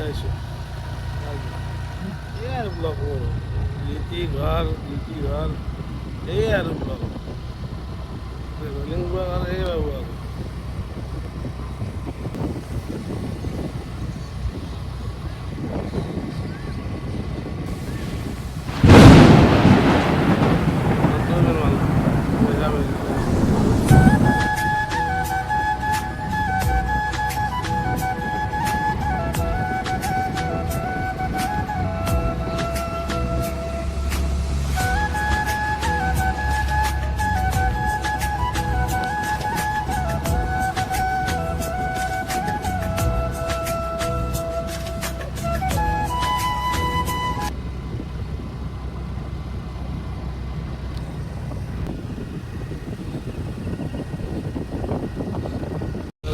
আইছো এই আর ব্লগ লিটি ঘর এই আর ব্লগ রেলিং ব্লগ আর এই বাবু আর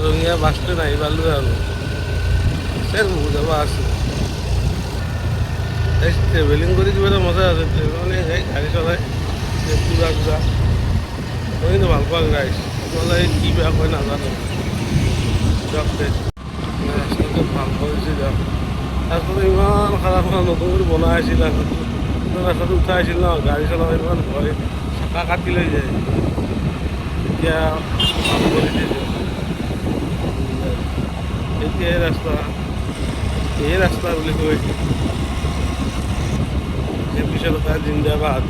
রঙিয়া বাসতে নাই বালু আলো সের বুঝাবা আছে ট্রেভেলিং করে কিবা এটা মজা আছে মানে গাড়ী চলাই ঘূৰা ঘূৰা মই কিন্তু ভাল পাওঁ গাইছ তোমালে কি বেয়া কয় নাজানো যাওক দে ৰাস্তাটো ভাল কৰিছে যাওক তাৰপিছত ইমান খাৰাপ নতুন কৰি বনাই আছিল ৰাস্তাটো উঠাই আছিল ন গাড়ী চলাব ইমান ভয় চকা কাটি লৈ যায় এতিয়া ভাল কৰি দিছে এতিয়া এই ৰাস্তা বুলি কৈ এর পিছনে তার জিন্দাবাদ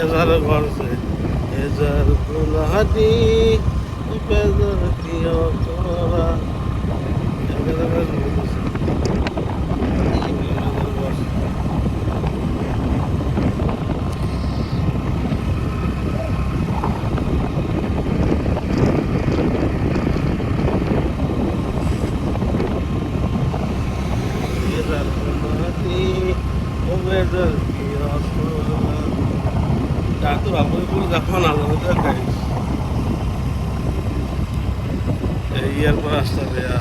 এজাহার ঘর আছে এজার হাতি বেজার কিয় তোরা বেজার কিয় তোরা Datu aku itu kapan nalar itu guys. Iya pasti ya.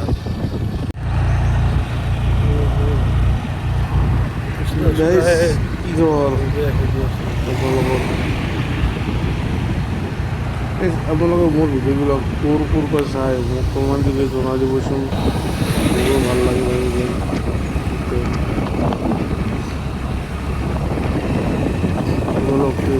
Guys, igor. আপোনালোকে মোৰ ভিডিঅ'বিলাক ক'ৰ পৰা চাই মোক কমেণ্ট দিলে জনাই দিবচোন ভাল লাগে আপোনালোকে